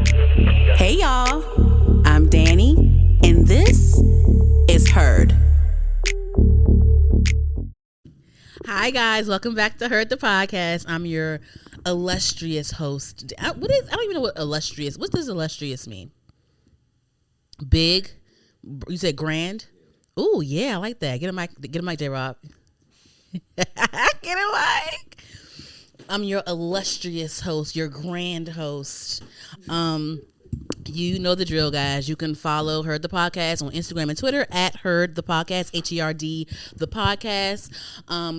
Hey y'all, I'm Dani, and this is Heard. Hi guys, welcome back to Heard the Podcast. I'm your illustrious host. I don't even know what illustrious. What does illustrious mean? Big? You said grand? Ooh, yeah, I like that. Get a mic, J-Rob. Get a mic. I'm your illustrious host, your grand host. You know the drill, guys. You can follow Heard the Podcast on Instagram and Twitter at Heard the Podcast, HERD the Podcast.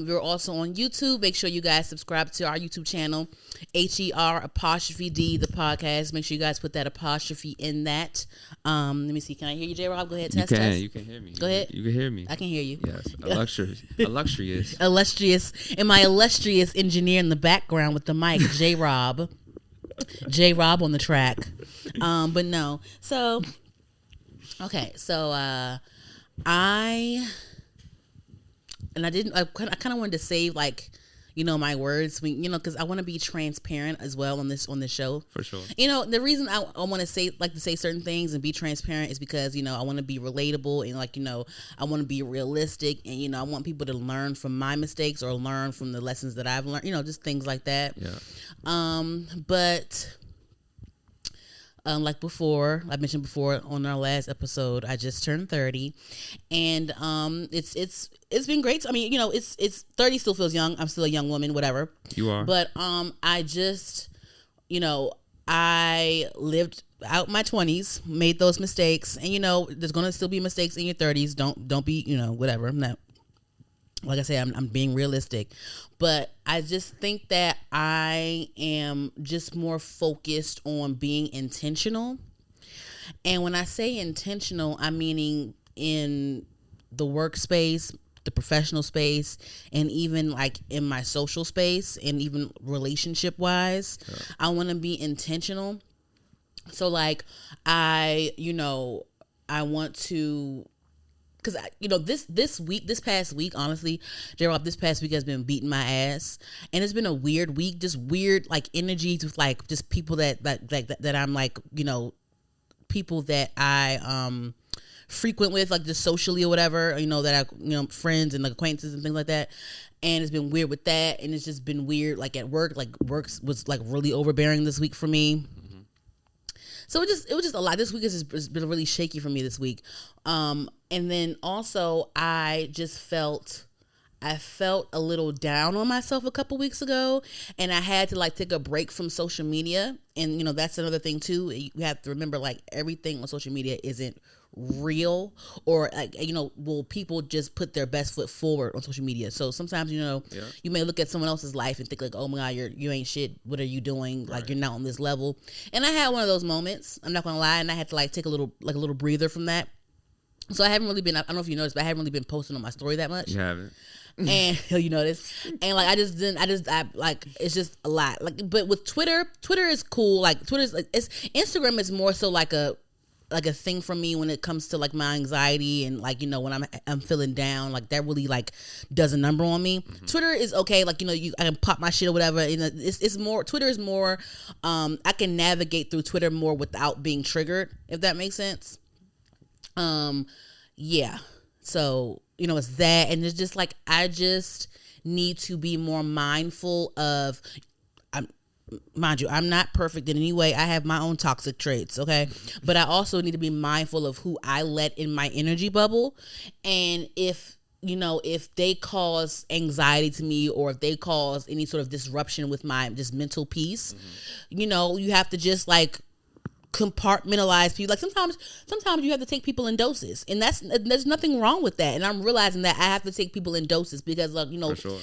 We're also on YouTube. Make sure you guys subscribe to our YouTube channel, HER_D the Podcast. Make sure you guys put that apostrophe in that. Let me see. Can I hear you, J-Rob? Go ahead. Test. You can hear me. Go ahead. You can hear me. I can hear you. Yes. Illustrious. Illustrious. And my illustrious engineer in the background with the mic, J-Rob. J-Rob on the track. But no. So, okay. So, I kind of wanted to save my words, because I want to be transparent as well on this show. For sure. The reason I want to say certain things and be transparent is because, I want to be relatable and I want to be realistic and, I want people to learn from my mistakes or learn from the lessons that I've learned, just things like that. Yeah. But like before, I mentioned before on our last episode, I just turned 30, and it's been great. I mean, it's 30 still feels young. I'm still a young woman, whatever. You are. But I just, I lived out my 20s, made those mistakes, and there's gonna still be mistakes in your 30s. Don't be, whatever. I'm not. Like I said, I'm being realistic, but I just think that I am just more focused on being intentional. And when I say intentional, I'm meaning in the workspace, the professional space, and even in my social space, and even relationship wise, yeah. I want to be intentional. So I want to. Because, this past week, honestly, J-Rob, this past week has been beating my ass. And it's been a weird week, just weird, energies with, just people that I'm, people that I frequent with, just socially or whatever, that I, friends and, acquaintances and things like that. And it's been weird with that. And it's just been weird, at work. Work was, really overbearing this week for me. So it was just a lot. This week has been really shaky for me this week. And then also I felt a little down on myself a couple weeks ago, and I had to take a break from social media. And that's another thing too. You have to remember everything on social media isn't real, or will people just put their best foot forward on social media. So sometimes you may look at someone else's life and think oh my God, you ain't shit, what are you doing? Right. You're not on this level. And I had one of those moments, I'm not gonna lie, and I had to take a little breather from that. So I haven't really been, I don't know if you noticed, but I haven't really been posting on my story that much. You haven't. And you notice, and it's just a lot. But with Twitter is cool. Instagram is more so a thing for me when it comes to my anxiety and when I'm feeling down, that really does a number on me. Mm-hmm. Twitter is okay, I can pop my shit or whatever. It's more, Twitter is more, I can navigate through Twitter more without being triggered, if that makes sense. Yeah. So, it's that, and it's just I just need to be more mindful of, mind you, I'm not perfect in any way. I have my own toxic traits, okay? But I also need to be mindful of who I let in my energy bubble. And if they cause anxiety to me, or if they cause any sort of disruption with my just mental peace, you have to just compartmentalize people. Sometimes you have to take people in doses, and there's nothing wrong with that. And I'm realizing that I have to take people in doses because For sure.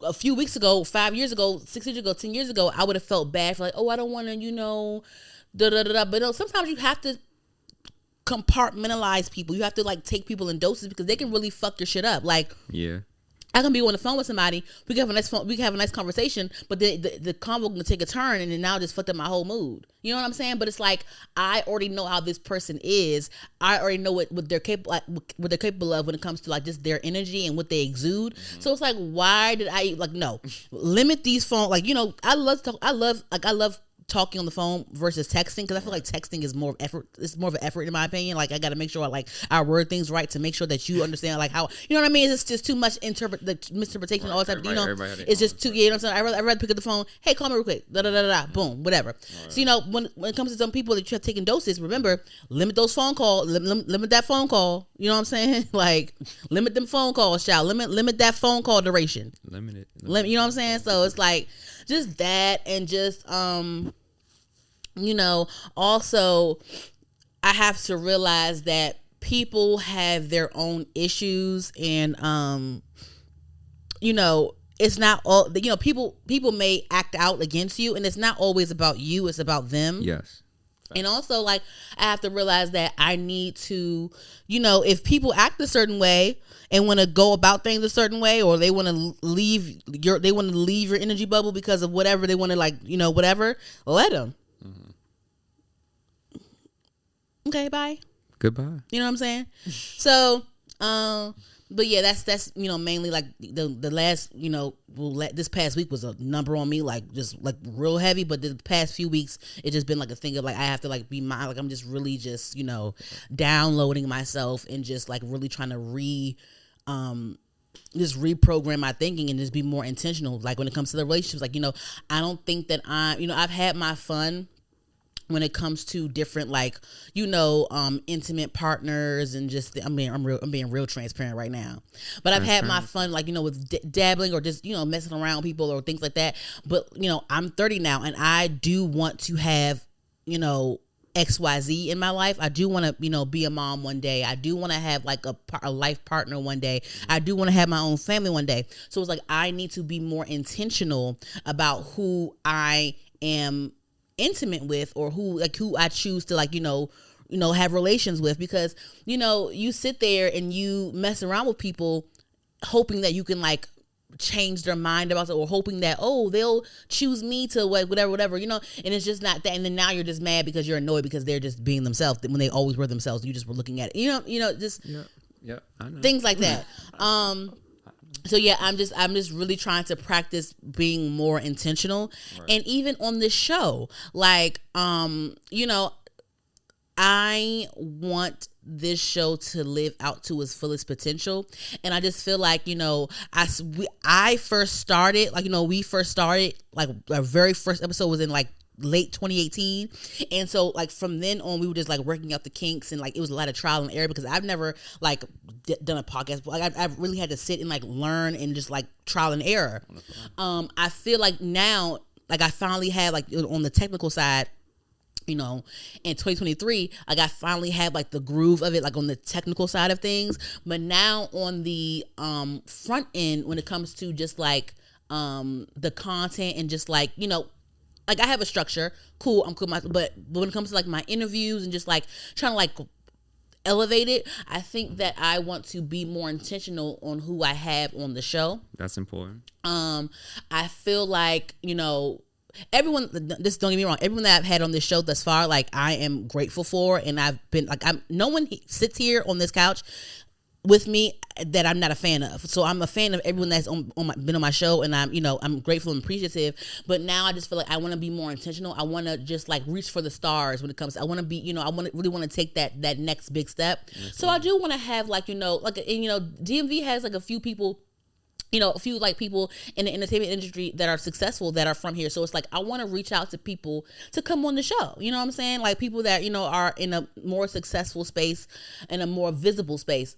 A few weeks ago, 5 years ago, 6 years ago, 10 years ago, I would have felt bad for I don't want to, But no, sometimes you have to compartmentalize people. You have to take people in doses because they can really fuck your shit up. Yeah. I can be on the phone with somebody. We can have a nice conversation, but the convo can take a turn, and then now just fucked up my whole mood. You know what I'm saying? But it's I already know how this person is. I already know what they're capable of when it comes to just their energy and what they exude. Mm-hmm. So it's why did I no limit these phone? I love talking on the phone versus texting, because I feel like texting is more of effort. It's more of an effort in my opinion. Like, I got to make sure I word things right to make sure that you understand like how, you know what I mean. It's just too much misinterpretation all the time. You know, it's just too. You know what I'm saying? I'd rather pick up the phone. Hey, call me real quick. Da da da da. Boom. Whatever. Right. So you know, when it comes to some people that you have taken doses, remember, limit those phone calls. Limit that phone call. You know what I'm saying? Like, limit them phone calls, child. Limit that phone call duration. Limit it. You know what I'm saying? So it's like just that, and just you know, also I have to realize that people have their own issues, and you know, it's not all, you know, people may act out against you, and it's not always about you, it's about them. Yes. And also, like, I have to realize that I need to, you know, if people act a certain way and want to go about things a certain way, or they want to leave your energy bubble because of whatever they want to, like, you know, whatever, let them. Mm-hmm. Okay, bye. Goodbye. You know what I'm saying? So, but yeah, that's you know, mainly like the last, you know, this past week was a number on me, like just like real heavy. But the past few weeks, it just been like a thing of like I have to like be like I'm just really just, you know, downloading myself and just like really trying to just reprogram my thinking and just be more intentional. Like when it comes to the relationships, like, you know, I don't think that you know, I've had my fun when it comes to different, like, you know, intimate partners, and just I'm being real transparent right now. But I've had my fun, like, you know, with dabbling or just, you know, messing around with people or things like that. But, you know, I'm 30 now, and I do want to have, you know, XYZ in my life. I do want to, you know, be a mom one day. I do want to have like a life partner one day. I do want to have my own family one day. So it's like I need to be more intentional about who I am intimate with, or who I choose to, like, you know, have relations with, because, you know, you sit there and you mess around with people hoping that you can like change their mind about it, or hoping that, oh, they'll choose me to whatever, you know, and it's just not that. And then now you're just mad because you're annoyed because they're just being themselves when they always were themselves. You just were looking at it, you know, just I know. Things like that. So yeah, I'm just really trying to practice being more intentional. Right. And even on this show, like, you know, I want this show to live out to its fullest potential. And I just feel like, you know, I first started, like, you know, we first started, like, our very first episode was in like late 2018, and so like from then on we were just like working out the kinks, and like it was a lot of trial and error because I've never like done a podcast, but like I've really had to sit and like learn and just like trial and error. I feel like now, like, I finally have, like, on the technical side, you know, in 2023, like I finally have like the groove of it, like on the technical side of things. But now on the front end, when it comes to just like the content and just like, you know, like I have a structure, cool, I'm cool. But when it comes to like my interviews and just like trying to like elevate it, I think that I want to be more intentional on who I have on the show. That's important. I feel like, you know, everyone, just don't get me wrong, everyone that I've had on this show thus far, like, I am grateful for, and I've been like, no one sits here on this couch with me that I'm not a fan of. So I'm a fan of everyone that's been on my show, and I'm, you know, I'm grateful and appreciative. But now I just feel like I want to be more intentional. I want to just like reach for the stars when it comes to, I want to be, you know, I really want to take that next big step. So I do want to have, like, you know, like, and, you know, DMV has like a few people, you know, a few like people in the entertainment industry that are successful that are from here. So it's like, I want to reach out to people to come on the show. You know what I'm saying? Like people that, you know, are in a more successful space, in a more visible space.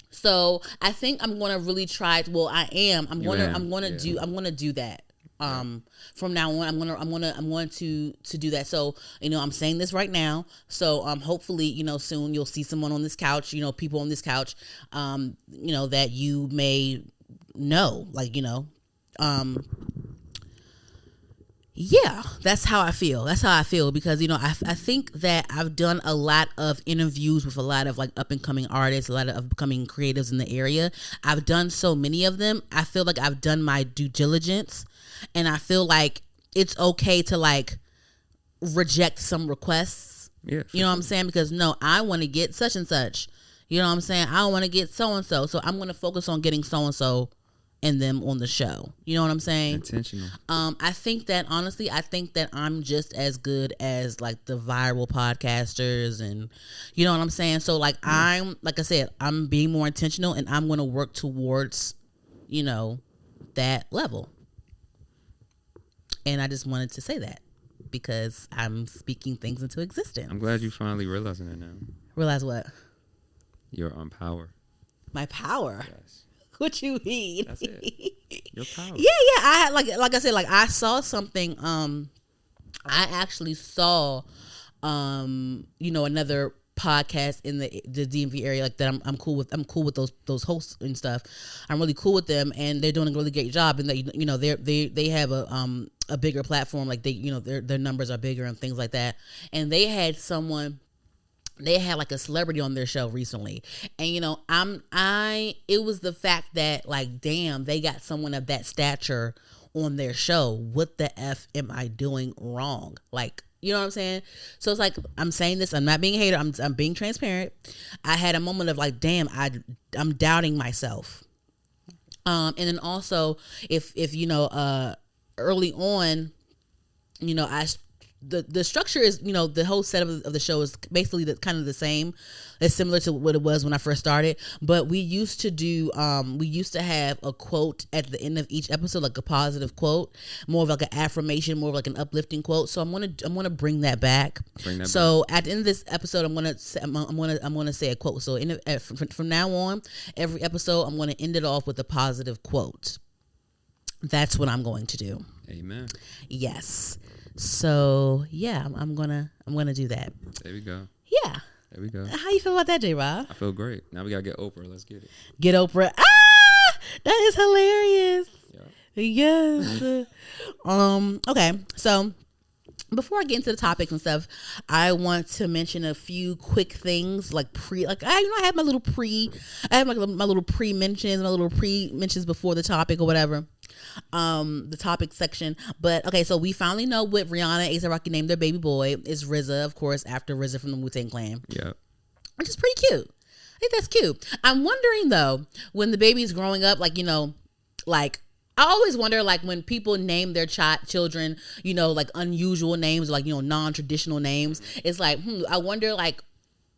So I think I'm going to really try. Well, I am. I'm going to do that. From now on, I'm going to do that. So, you know, I'm saying this right now. So, hopefully, you know, soon you'll see someone on this couch, you know, people on this couch, you know, that you may know, like, you know, yeah, that's how I feel. That's how I feel because, you know, I think that I've done a lot of interviews with a lot of like up and coming artists, a lot of upcoming creatives in the area. I've done so many of them. I feel like I've done my due diligence, and I feel like it's okay to like reject some requests. Yeah, you know what I'm saying? Because no, I want to get such and such. You know what I'm saying? I don't want to get so and so. So I'm going to focus on getting so and so and them on the show. You know what I'm saying? Intentional. I think that honestly, I'm just as good as like the viral podcasters, and you know what I'm saying? So like like I said, I'm being more intentional, and I'm going to work towards, you know, that level. And I just wanted to say that because I'm speaking things into existence. I'm glad you finally realizing it now. Realize what? You're on power. My power? Yes. What you mean? That's it. Your power. Yeah. I had like I said, like I saw something. I actually saw, you know, another podcast in the DMV area like that. I'm cool with. I'm cool with those hosts and stuff. I'm really cool with them, and they're doing a really great job. And they, you know, they have a bigger platform. Like they, you know, their numbers are bigger and things like that. And they had someone. They had like a celebrity on their show recently, and you know, it was the fact that like, damn, they got someone of that stature on their show. What the F am I doing wrong? Like, you know what I'm saying? So it's like, I'm saying this, I'm not being a hater, I'm being transparent. I had a moment of like, damn, I'm doubting myself. And then also, if you know, early on, you know, the structure is, you know, the whole setup of the show is basically kind of the same. It's similar to what it was when I first started, but we used to have a quote at the end of each episode, like a positive quote, more of like an affirmation, more of like an uplifting quote. So I'm gonna bring that back. So at the end of this episode, I'm gonna say a quote. So from now on, every episode, I'm gonna end it off with a positive quote. That's what I'm going to do. Amen. Yes. So yeah, I'm gonna do that. There we go. Yeah. There we go. How you feel about that, J-Rob? I feel great. Now we gotta get Oprah. Let's get it. Get Oprah. That is hilarious. Yeah. Yes. Okay. So before I get into the topics and stuff, I want to mention a few quick things like I have my little pre-mentions, my little pre-mentions before the topic or whatever. The topic section. But okay, so we finally know what Rihanna, A$AP Rocky named their baby boy is RZA, of course, after RZA from the Wu-Tang Clan. Yeah. Which is pretty cute. I think that's cute. I'm wondering though, when the baby's growing up, like, you know, like I always wonder, like, when people name their children, you know, like unusual names, like, you know, non-traditional names. It's like, I wonder, like,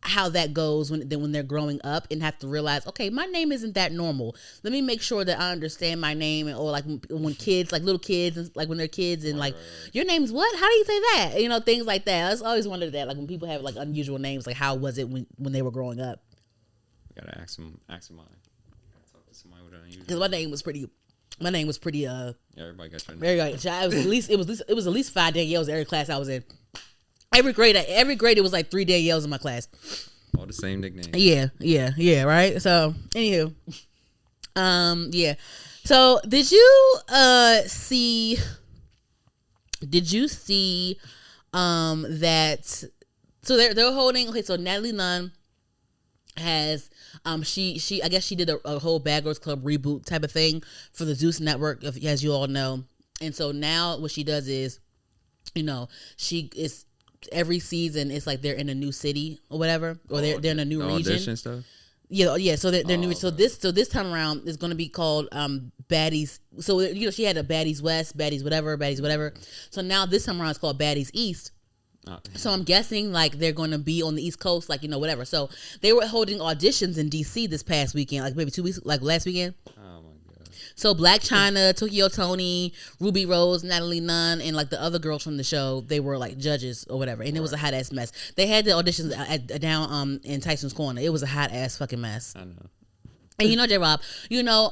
how that goes when they're growing up and have to realize, okay, my name isn't that normal. Let me make sure that I understand my name. Or like when kids, like little kids, and like when they're kids, and like, your name's what? How do you say that? You know, things like that. I just always wondered that, like when people have like unusual names, like how was it when they were growing up? Gotta ask them mine. Gotta talk to somebody with an unusual. Because my name was pretty. Yeah, everybody got your name. It was at least 5 Danielles every class I was in. Every grade it was like 3 Danielles in my class. All the same nicknames. Yeah, right? So, anywho. Yeah. So, did you see that, so they're holding, okay, so Natalie Nunn has she I guess she did a whole Bad Girls Club reboot type of thing for the Zeus network, as you all know. And so now what she does is, you know, she is every season it's like they're in a new city or whatever, or they're in a new region. Audition stuff. Yeah. So they're new. So this time around is going to be called Baddies. So you know she had a Baddies West, Baddies whatever. So now this time around it's called Baddies East. So I'm guessing like they're going to be on the East Coast, like, you know, whatever. So they were holding auditions in DC this past weekend, like maybe 2 weeks, like last weekend. Oh my god. So Black China, Tokyo Tony, Ruby Rose, Natalie Nunn, and like the other girls from the show, they were like judges or whatever, and it was a hot ass mess. They had the auditions down in Tyson's Corner. It was a hot ass fucking mess. I know. And you know, J-Rob, you know,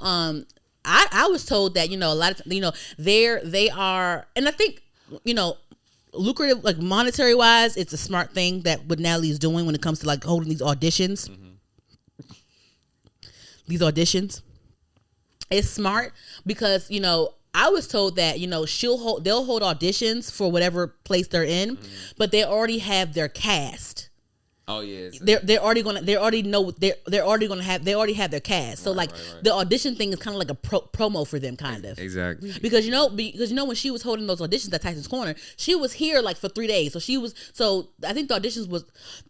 I was told that, you know, a lot of, you know, they are, and I think, you know, lucrative, like monetary wise, it's a smart thing that what Natalie is doing when it comes to like holding these auditions. These auditions, it's smart because, you know, I was told that, you know, they'll hold auditions for whatever place they're in, but they already have their cast. Oh yeah, they already have their cast. So right. The audition thing is kind of like a promo for them, kind of. Exactly. Because you know when she was holding those auditions at Tyson's Corner, she was here like for 3 days. So I think the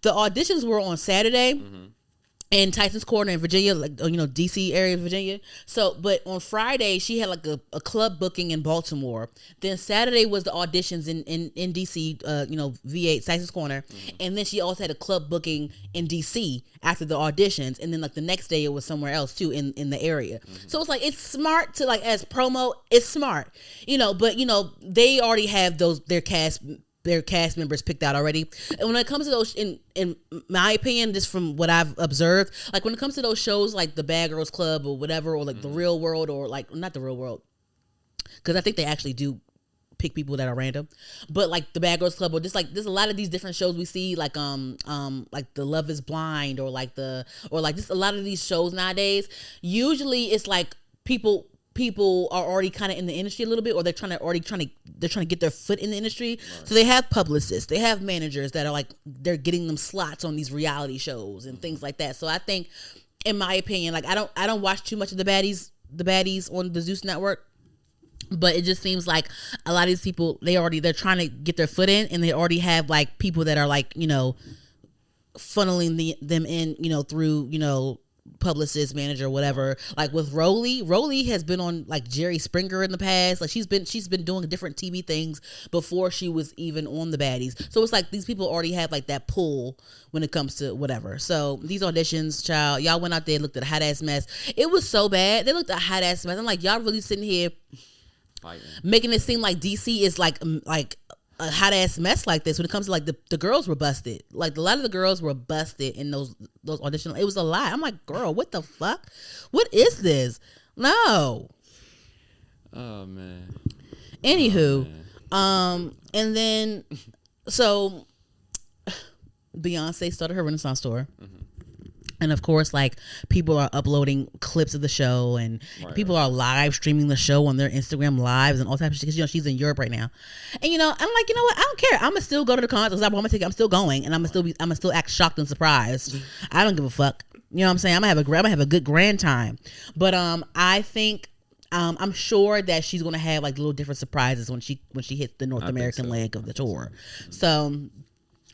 auditions were on Saturday. in Tyson's Corner in Virginia, like, DC area of Virginia. So, but on Friday she had like a club booking in Baltimore. Then Saturday was the auditions in DC, V8 Tyson's Corner, and then she also had a club booking in DC after the auditions, and then like the next day it was somewhere else too in the area. So it's like it's smart to like as promo, it's smart, but they already have their cast members picked out already. And when it comes to those, in my opinion, just from what I've observed, like when it comes to those shows like the Bad Girls Club or whatever, or like the Real World, or like not the Real World, because I think they actually do pick people that are random, but like the Bad Girls Club, or just like there's a lot of these different shows we see, like like the Love Is Blind, or just a lot of these shows nowadays. Usually it's like people are already kind of in the industry a little bit, or they're trying to get their foot in the industry. Right. So they have publicists, they have managers that are like, they're getting them slots on these reality shows and things like that. So I think, in my opinion, like I don't watch too much of the baddies on the Zeus network, but it just seems like a lot of these people, they're trying to get their foot in, and they already have like people that are like, funneling them in, through, publicist, manager, whatever. Like with Rolly has been on like Jerry Springer in the past. Like she's been doing different TV things before she was even on the Baddies. So it's like these people already have like that pull when it comes to whatever. So these auditions, child, y'all went out there and looked at a hot ass mess. It was so bad. They looked at a hot ass mess. I'm like, y'all really sitting here fighting, making it seem like DC is like a hot ass mess like this. When it comes to like the girls were busted. Like a lot of the girls were busted in those auditions. It was a lot. I'm like, girl, what the fuck? What is this? No. Oh man. Anywho, and then so Beyonce started her Renaissance tour. And of course, like, people are uploading clips of the show, and people are live streaming the show on their Instagram lives and all types of shit. Because she's in Europe right now, and I'm like, what? I don't care. I'm gonna still go to the concert. I bought my ticket. I'm still going, and I'm gonna still act shocked and surprised. I don't give a fuck. You know what I'm saying? I'm gonna have a good grand time. But I think I'm sure that she's gonna have like little different surprises when she hits the North American leg of the tour. So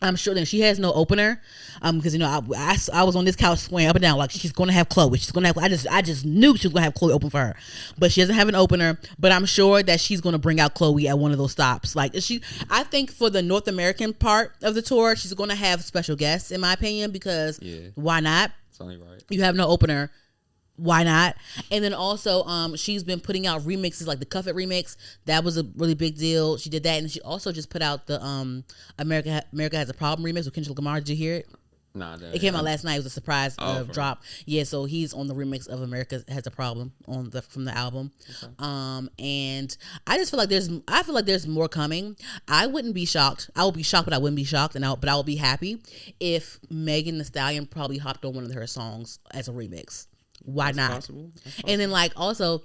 I'm sure that she has no opener, because I was on this couch swaying up and down like she's gonna have Chloe. She's gonna have. I just knew she was gonna have Chloe open for her, but she doesn't have an opener. But I'm sure that she's gonna bring out Chloe at one of those stops. Like I think for the North American part of the tour, she's gonna have special guests, in my opinion, because why not? It's only right. You have no opener. Why not? And then also she's been putting out remixes, like the Cuff It remix. That was a really big deal. She did that, and she also just put out the America Has a Problem remix with Kendrick Lamar. Did you hear it? Nah, it came out last night. It was a surprise drop. Yeah, so he's on the remix of America Has a Problem from the album. Okay. And I just feel like there's more coming. I wouldn't be shocked. I would be shocked, but I wouldn't be shocked, but I would be happy if Megan Thee Stallion probably hopped on one of her songs as a remix. Why not? Possible. And then like also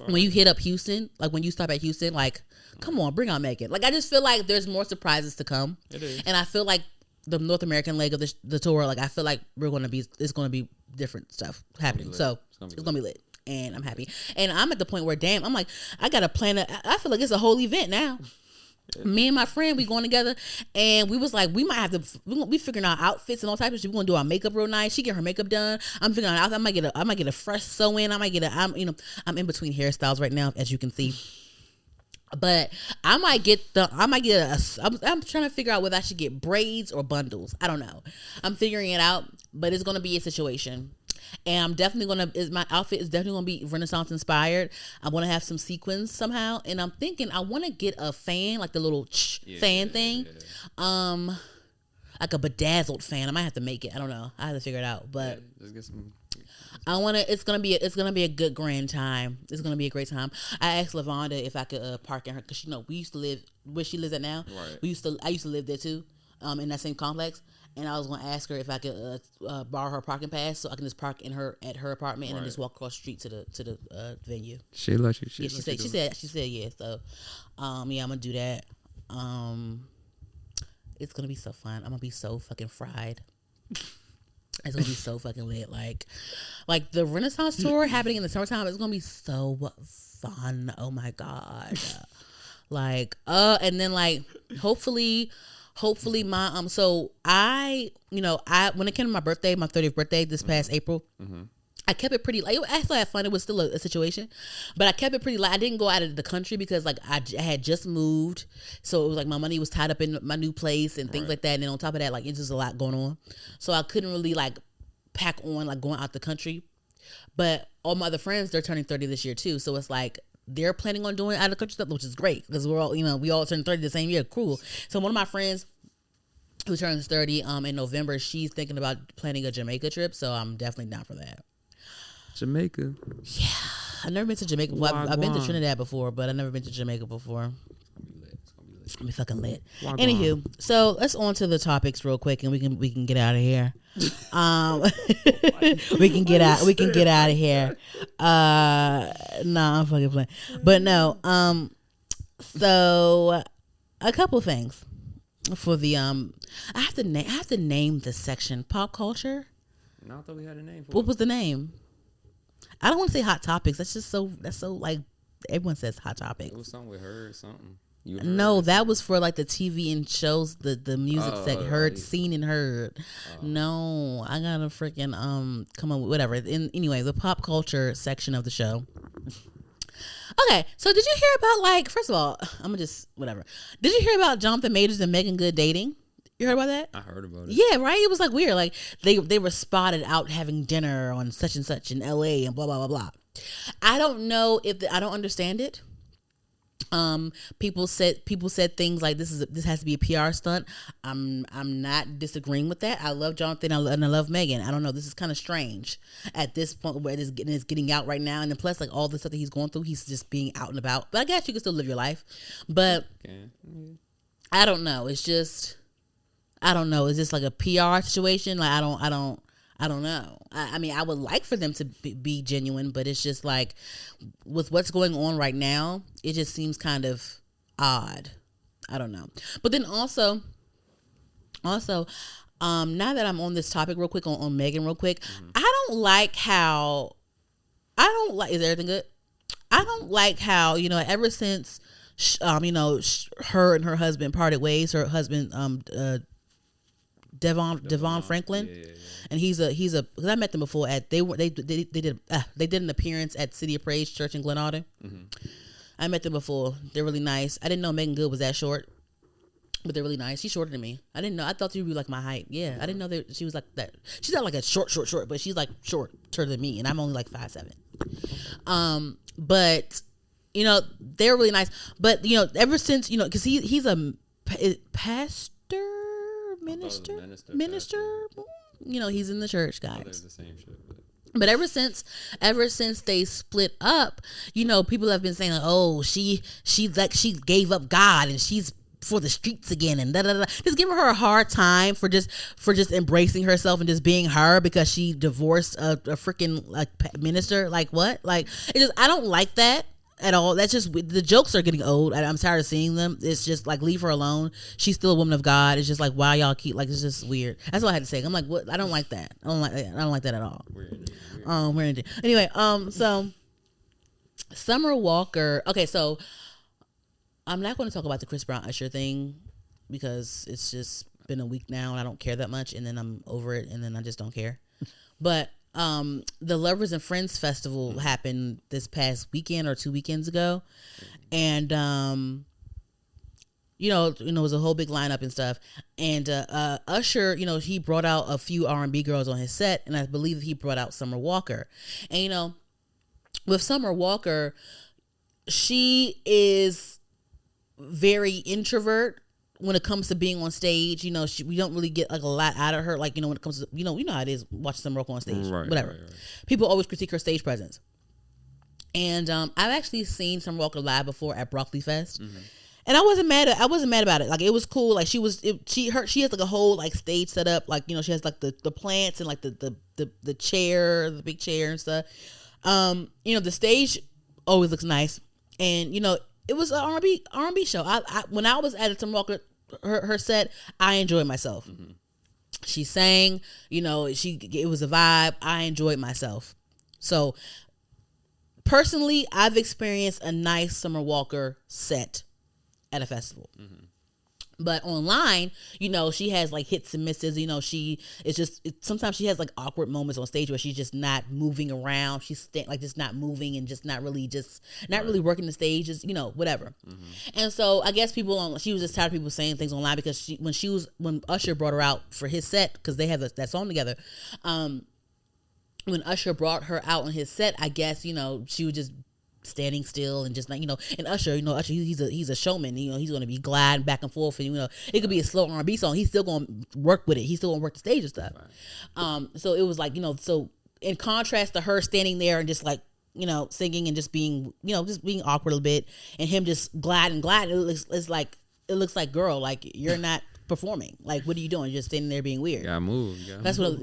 when you hit up Houston, like when you stop at Houston, like come on, bring on Megan. Like I just feel like there's more surprises to come. It is. And I feel like the North American leg of the tour, like I feel like it's gonna be different stuff happening. So it's gonna be lit. And I'm happy. And I'm at the point where I'm like, I gotta plan I feel like it's a whole event now. Me and my friend, we going together, and we was like, we might have to. We figuring out outfits and all types of shit. We gonna do our makeup real nice. She get her makeup done. I'm figuring out. I might get a fresh sew in. I'm in between hairstyles right now, as you can see. But I'm trying to figure out whether I should get braids or bundles. I don't know. I'm figuring it out, but it's gonna be a situation. And I'm definitely my outfit is definitely gonna be Renaissance inspired. I want to have some sequins somehow, and I'm thinking I want to get a fan, like the little fan thing, like a bedazzled fan. I might have to make it. I don't know. I have to figure it out, but just get some. It's gonna be a good grand time. It's gonna be a great time. I asked Lavonda if I could park in her, because we used to live where she lives at now. Right. I used to live there too, in that same complex. And I was going to ask her if I could borrow her parking pass so I can just park at her apartment and then just walk across the street to the venue. She let you. She said yeah. So, I'm gonna do that. It's gonna be so fun. I'm gonna be so fucking fried. It's gonna be so fucking lit. Like the Renaissance tour happening in the summertime. It's gonna be so fun. Oh my god. And then hopefully hopefully so I when it came to my birthday, my 30th birthday this past April, I kept it pretty light. I still had fun. It was still a situation, but I kept it pretty light. I didn't go out of the country because like I had just moved, so it was like my money was tied up in my new place and things like that. And then on top of that, like it's just a lot going on, so I couldn't really like pack on like going out the country. But all my other friends, they're turning 30 this year too, so it's like they're planning on doing out of the country stuff, which is great because we're all we all turned 30 the same year. Cool. So one of my friends who turns 30 in November, she's thinking about planning a Jamaica trip, so I'm definitely down for that. Jamaica. Yeah, I've never been to Jamaica. Well, I've been to Trinidad before, but I've never been to Jamaica before. It's gonna be fucking lit. Anywho, so let's on to the topics real quick, and we can get out of here. We can get out of here. Nah, I'm fucking playing. But no. So a couple things for the I have to name the section pop culture. No, I thought we had a name for it. What was the name? I don't want to say hot topics. That's so like everyone says hot topics. It was something with her or something. No, that was for like the TV and shows, the music that heard, seen and heard. No, I gotta freaking come on with whatever. Anyway, the pop culture section of the show. Okay, so did you hear about like, first of all, I'm gonna just whatever. Did you hear about Jonathan Majors and Megan Good dating? You heard about that? I heard about it. Yeah, right? It was like weird. Like they were spotted out having dinner on such and such in LA and blah blah blah blah. I don't know if I don't understand it. People said things like this has to be a PR stunt. I'm not disagreeing with that. I love Jonathan and I love Megan. I don't know. This is kind of strange at this point where it's getting out right now, and then plus like all the stuff that he's going through, he's just being out and about. But I guess you can still live your life. But I don't know. It's just I don't know. Is this like a PR situation? Like I don't know. I mean, I would like for them to be genuine, but it's just like with what's going on right now, it just seems kind of odd. I don't know. But then also, now that I'm on this topic real quick on Megan real quick, I don't like how, is everything good? I don't like how, ever since, her and her husband parted ways, her husband, Devon Franklin, yeah. And he's a because I met them before they did an appearance at City of Praise Church in Glen Arden. I met them before. They're really nice. I didn't know Megan Good was that short, but they're really nice. She's shorter than me. I didn't know. I thought she would be like my height. Yeah, I didn't know that she was like that. She's not like a short, but she's like shorter than me, and I'm only like 5'7". But they're really nice. But ever since because he's a pastor. Minister. He's in the church, guys. The same shit, but ever since they split up, people have been saying, like, oh, she gave up God and she's for the streets again and da da da. Just giving her a hard time for just embracing herself and just being her because she divorced a freaking like minister. Like what? Like I don't like that at all. That's just, the jokes are getting old. I'm tired of seeing them. It's just like, leave her alone. She's still a woman of God. It's just like, why y'all keep, like, it's just weird. That's what I had to say. I'm like, what? I don't like that. I don't like that at all. Weird. Anyway, so Summer Walker. Okay, so I'm not going to talk about the Chris Brown Usher thing because it's just been a week now and I don't care that much, and then I'm over it, and then I just don't care. But the Lovers and Friends Festival happened this past weekend or 2 weekends ago, and it was a whole big lineup and stuff. And Usher, he brought out a few R&B girls on his set, and I believe he brought out Summer Walker. And with Summer Walker, she is very introvert when it comes to being on stage. We don't really get like a lot out of her. Like, when it comes to, you know how it is watching Summer Walker on stage, whatever. Right. People always critique her stage presence. And I've actually seen Summer Walker live before at Broccoli Fest. And I wasn't mad about it. Like, it was cool. Like, she has like a whole like stage set up. Like, she has like the plants and like the chair, the big chair and stuff. The stage always looks nice. And, it was an R&B show. I when I was at Summer Walker, her set, I enjoyed myself. She sang, it was a vibe. I enjoyed myself. So personally, I've experienced a nice Summer Walker set at a festival. But online, she has like hits and misses. Sometimes she has like awkward moments on stage where she's just not moving around. She's like just not moving and just not really really working the stage. Just whatever. Mm-hmm. And so I guess she was just tired of people saying things online because when Usher brought her out for his set, because they have that song together. When Usher brought her out on his set, I guess she was just standing still and just like and Usher he's a showman. He's going to be gliding back and forth, and it could be a slow R&B song, he's still going to work with it, he's still going to work the stage and stuff. Right. So it was like so in contrast to her standing there and just like singing and just being just being awkward a little bit, and him just gliding, it looks like, girl, like you're not performing, like what are you doing, you're just standing there being weird. Gotta move. That's what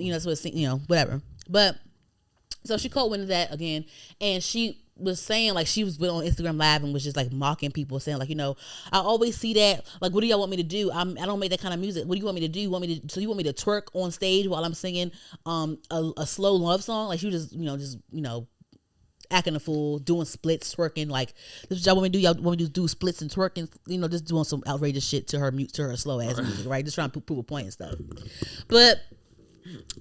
whatever. But so she caught wind of that again, and she was saying, like, she was on Instagram Live and was just like mocking people, saying like, I always see that, like, what do y'all want me to do? I don't make that kind of music. What do you want me to do? So you want me to twerk on stage while I'm singing a slow love song? Like, she was just acting a fool, doing splits, twerking. Like, this is what y'all want me to do? Y'all want me to do splits and twerking? just doing some outrageous shit to her slow ass music, right? Just trying to prove a point and stuff. But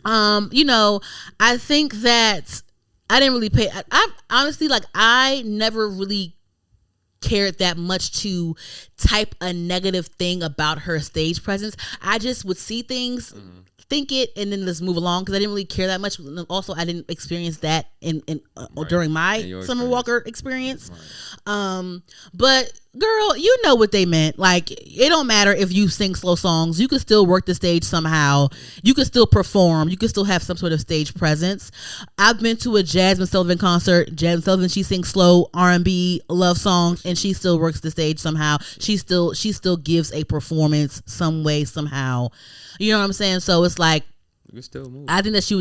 I think that I didn't really pay. I honestly, like, I never really cared that much to type a negative thing about her stage presence. I just would see things, think it, and then just move along, because I didn't really care that much. Also, I didn't experience that during my Summer Walker experience. Right. But girl, you know what they meant. Like, it don't matter if you sing slow songs. You can still work the stage somehow. You can still perform. You can still have some sort of stage presence. I've been to a Jasmine Sullivan concert. Jasmine Sullivan, she sings slow R&B love songs, and she still works the stage somehow. She still gives a performance some way, somehow. You know what I'm saying? So it's like, you can still move. I think that she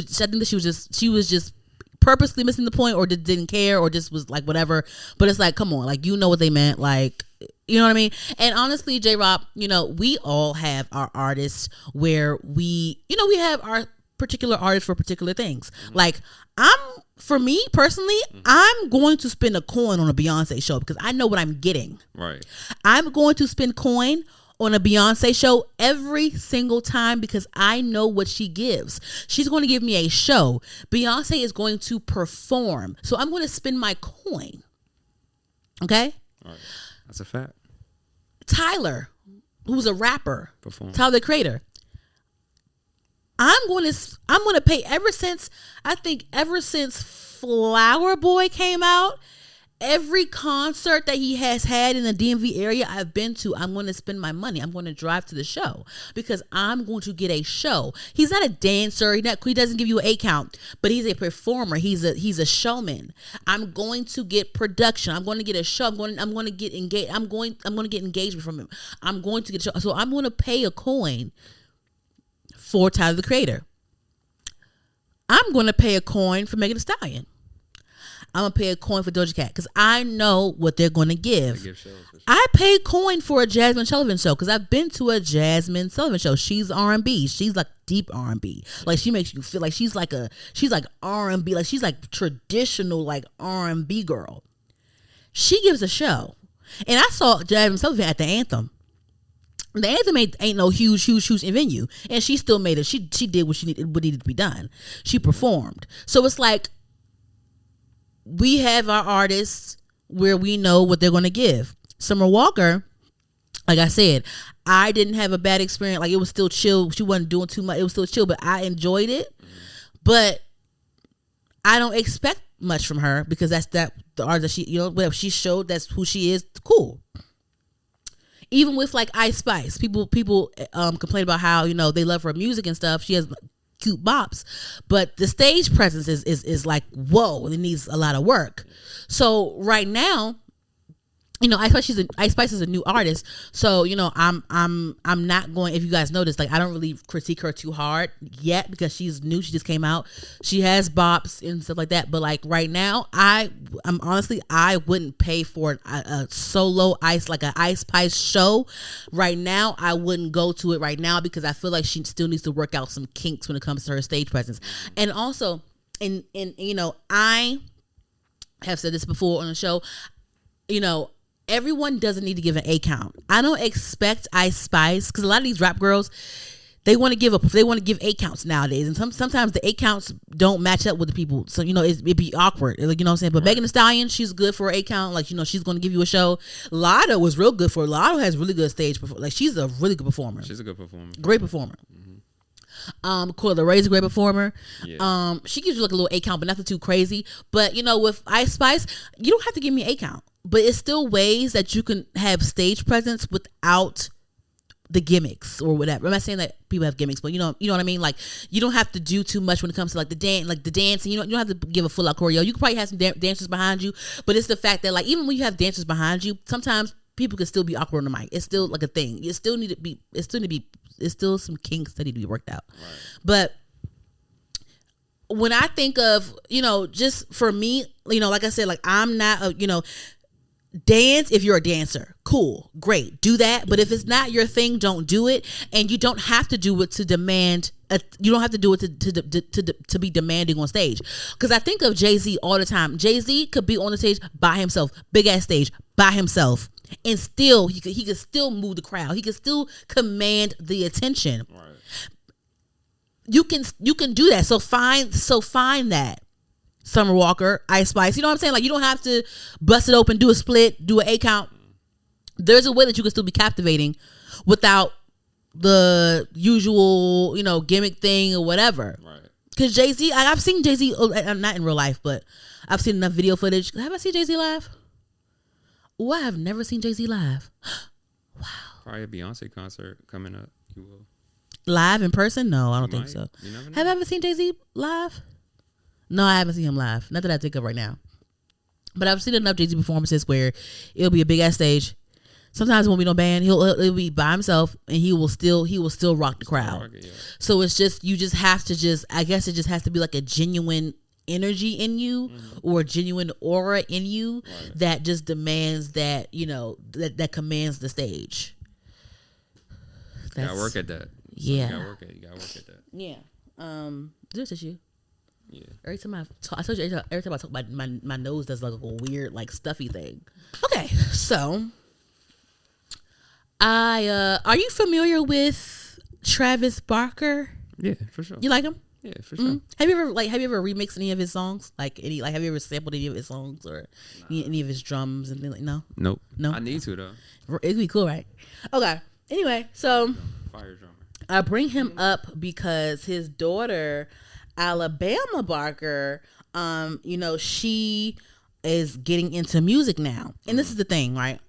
was just purposely missing the point, or didn't care, or just was like whatever. But it's like, come on, like, what they meant, like, you know what I mean? And honestly, J-Rob, we all have our artists where we have our particular artists for particular things. Mm-hmm. Like, for me personally, I'm going to spend a coin on a Beyonce show because I know what I'm getting. Right. I'm going to spend coin on a Beyonce show every single time because I know what she gives. She's going to give me a show. Beyonce is going to perform. So I'm going to spend my coin. Okay? All right. That's a fact. Tyler, who's a rapper, Tyler, the Creator. I'm going to pay ever since Flower Boy came out. Every concert that he has had in the DMV area I've been to, I'm going to spend my money. I'm going to drive to the show because I'm going to get a show. He's not a dancer. He doesn't give you an 8 count, but he's a performer. He's a showman. I'm going to get production. I'm going to get a show. I'm going to get engaged. I'm going to get engagement from him. I'm going to get a show. So I'm going to pay a coin for Tyler, the Creator. I'm going to pay a coin for Megan Thee Stallion. I'm going to pay a coin for Doja Cat because I know what they're going to give. I pay coin for a Jasmine Sullivan show because I've been to a Jasmine Sullivan show. She's R&B. She's like deep R&B. Like, she makes you feel like she's like R&B. Like, she's like traditional, like R&B girl. She gives a show. And I saw Jasmine Sullivan at the Anthem. The Anthem ain't no huge venue. And she still made it. She did what needed to be done. She performed. So it's like, we have our artists where we know what they're going to give. Summer Walker, like I said, I didn't have a bad experience. Like, it was still chill. She wasn't doing too much. It was still chill, but I enjoyed it. But I don't expect much from her because that's the artist that she, whatever she showed, that's who she is. Cool. Even with like Ice Spice, people complain about how, they love her music and stuff. She has cute bops, but the stage presence is like, whoa, it needs a lot of work. So right now, Ice Spice is a new artist, so I'm not going. If you guys notice, like, I don't really critique her too hard yet because she's new. She just came out. She has bops and stuff like that. But like right now, I'm honestly, I wouldn't pay for a solo like an Ice Spice show. Right now, I wouldn't go to it right now because I feel like she still needs to work out some kinks when it comes to her stage presence. And also, and I have said this before on the show, everyone doesn't need to give an A count. I don't expect Ice Spice, because a lot of these rap girls, they want to give A counts nowadays, and sometimes the A counts don't match up with the people, so it'd be awkward, like, you know what I'm saying. But Megan Thee Stallion, she's good for an A count, like, she's going to give you a show. Lotto was real good for. Lotto has really good stage like, she's a really good performer. She's a good performer. Great performer. Coyle Ray's a great performer. Yeah. She gives you like a little A count, but nothing too crazy. But with Ice Spice, you don't have to give me A count, but it's still ways that you can have stage presence without the gimmicks or whatever. I'm not saying that people have gimmicks, but you know what I mean. Like, you don't have to do too much when it comes to like the dancing. You don't have to give a full out choreo. You can probably have some dancers behind you, but it's the fact that, like, even when you have dancers behind you, sometimes people can still be awkward on the mic. It's still like a thing. It's still some kinks that need to be worked out. Right. But when I think of, just for me, like I said, like, I'm not dance. If you're a dancer, cool, great, do that. But if it's not your thing, don't do it. And you don't have to do it to demand. You don't have to do it to be demanding on stage. Because I think of Jay-Z all the time. Jay-Z could be on the stage by himself, big ass stage by himself, and still he could still move the crowd. He could still command the attention. Right. You can do that. So find that. Summer Walker, Ice Spice. You know what I'm saying? Like, you don't have to bust it open, do a split, do an A count. There's a way that you can still be captivating without the usual, gimmick thing or whatever. Right. Because Jay-Z, I've seen Jay-Z, not in real life, but I've seen enough video footage. Have I seen Jay-Z live? Oh, I have never seen Jay-Z live. Wow. Probably a Beyonce concert coming up. You will. Live in person? No, I don't think so. Have I ever seen Jay-Z live? No, I haven't seen him live. Not that I think of right now. But I've seen enough Jay-Z performances where it'll be a big ass stage. Sometimes when we don't band, he'll be by himself and he will still rock the crowd. Yeah. So it's just, you just have to I guess it just has to be like a genuine energy in you, or a genuine aura in you, that just demands that, that commands the stage. You gotta work at that. Yeah. You gotta work at that. Yeah. There's issue. Yeah. Every time I told you, every time I talk, my nose does like a weird, like, stuffy thing. Okay, so are you familiar with Travis Barker? Yeah, for sure. You like him? Yeah, for sure. Have you ever remixed any of his songs? Have you ever sampled any of his songs or any of his drums and things like? No. Nope. No. I need to though. It'd be cool, right? Okay. Anyway, so fire drummer. I bring him up because his daughter, Alabama Barker, she is getting into music now. And this is the thing, right?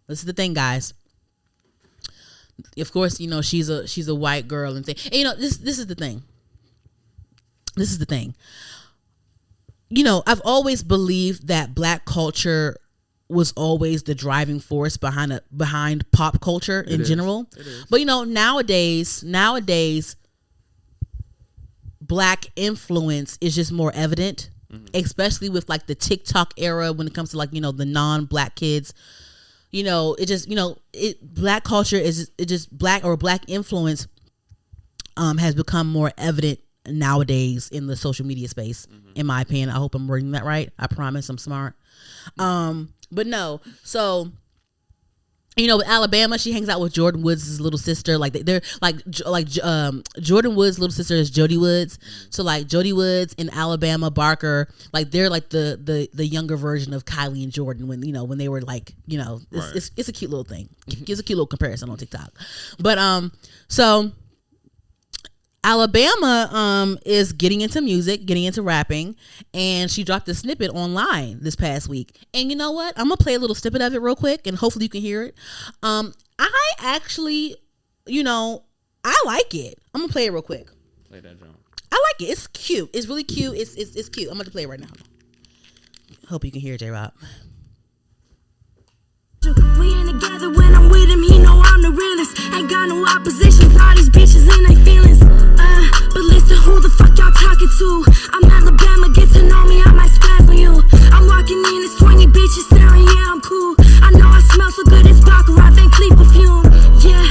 This is the thing, guys. Of course, she's a white girl and thing. And, this is the thing. This is the thing. I've always believed that Black culture was always the driving force behind pop culture in general. But nowadays Black influence is just more evident, especially with like the TikTok era when it comes to like, the non-Black kids. Black culture is Black influence has become more evident nowadays in the social media space, in my opinion. I hope I'm wording that right. I promise I'm smart. But no, so with Alabama, she hangs out with Jordan Woods' little sister. Like they're like Jordan Woods' little sister is Jody Woods. So like Jody Woods and Alabama Barker, like they're like the younger version of Kylie and Jordan when they were like, it's a cute little thing. It's a cute little comparison on TikTok. But so Alabama is getting into music, getting into rapping, and she dropped a snippet online this past week. And you know what? I'm gonna play a little snippet of it real quick, and hopefully you can hear it. I actually, I like it. I'm gonna play it real quick. Play that drum. I like it. It's cute. It's really cute. It's cute. I'm gonna play it right now. Hope you can hear it, J-Rob. We ain't together when I'm with him, he know I'm the realest. Ain't got no opposition, all these bitches in their feelings. But listen, who the fuck y'all talking to? I'm Alabama, get to know me, I might spaz on you. I'm walking in and swinging bitches staring, yeah, I'm cool. I know I smell so good, it's baccarat, than clean perfume. Yeah,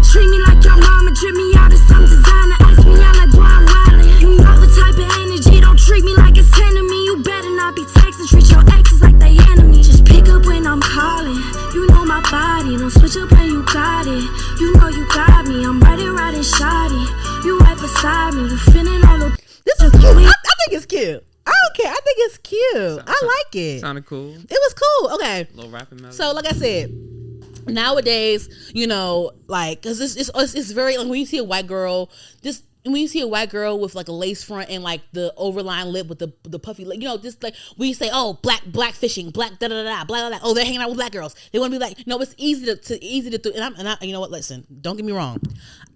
treat me like your mama, drip me out of some designer. Ask me, I'm like, boy, I'm wildin'. You know the type of energy, don't treat me like it's enemy. You better not be texting, treat your exes like they enemy. Just pick up when I'm calling. You feeling all the This is cute. I think it's cute. I don't care. I think it's cute. I like it. Sounded cool. It was cool. Okay. Little rapping melody. So, like I said, nowadays, you know, like, cause it's very like when you see a white girl, just when you see a white girl with like a lace front and like the overlined lip with the puffy lip, you know, just like we say, oh, black fishing, black da da da blah blah blah. Oh, they're hanging out with black girls. They want to be like, no, it's easy to do. And I, you know what? Listen, don't get me wrong.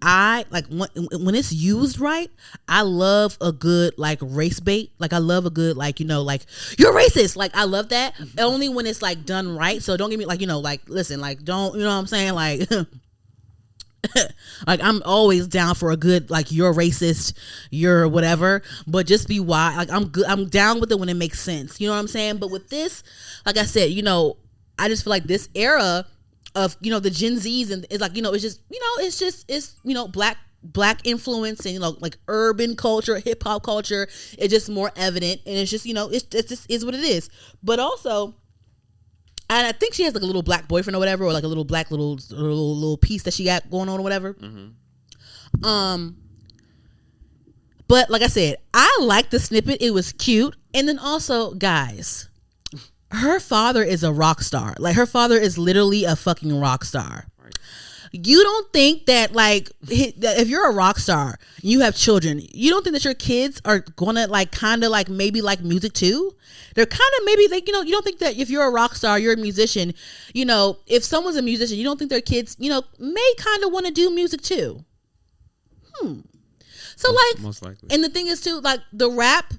I like when it's used right. I love a good like race bait. Like I love a good like, you know, like you're racist. Like I love that. Only when it's like done right. So don't get me like, you know, like listen, like don't, you know what I'm saying, like. Like I'm always down for a good like you're racist, you're whatever, but just be wise. Like I'm down with it when it makes sense, you know what I'm saying? But with this, like I said, you know, I just feel like this era of, you know, the Gen Zs and it's like, you know, it's just, you know, it's you know, black influence and, you know, like urban culture, hip hop culture, it's just more evident, and it's just, you know, it's just is what it is. But also, and I think she has like a little black boyfriend or whatever, or like a little black little piece that she got going on or whatever. Mm-hmm. But like I said, I liked the snippet. It was cute. And then also, guys, her father is a rock star. Like her father is literally a fucking rock star. Right. You don't think that like if you're a rock star, you have children, you don't think that your kids are gonna like kind of like maybe like music too? They're kind of maybe like, you know, you don't think that if you're a rock star, you're a musician, you know, if someone's a musician, you don't think their kids, you know, may kind of want to do music too. So like, most likely. And the thing is too, like the rap,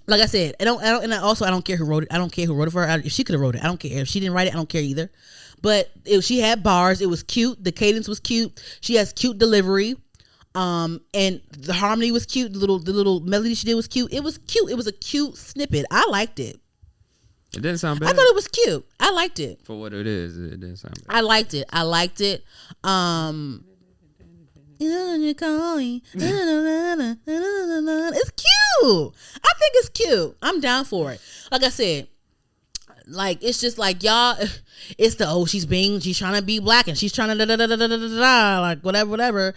like I said, I don't care who wrote it. I don't care who wrote it for her. If she could have wrote it, I don't care. If she didn't write it, I don't care either. But if she had bars, it was cute. The cadence was cute. She has cute delivery. And the harmony was cute. The little melody she did was cute. It was cute. It was a cute snippet. I liked it. It didn't sound bad. I thought it was cute. I liked it. For what it is, it didn't sound bad. I liked it. It's cute. I think it's cute. I'm down for it. Like I said, like it's just like y'all, it's the she's trying to be black and she's trying to like whatever.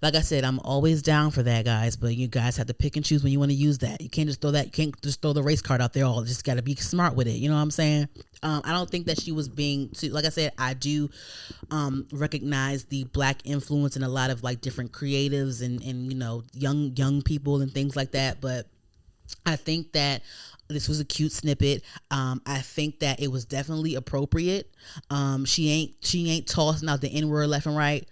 Like I said, I'm always down for that, guys, but you guys have to pick and choose when you want to use that. You can't just throw that. You can't just throw the race card out there. All just got to be smart with it. You know what I'm saying? I don't think that she was being too. Like I said, I do recognize the black influence in a lot of like different creatives and you know young people and things like that. But I think that this was a cute snippet. I think that it was definitely appropriate. She ain't tossing out the N-word left and right.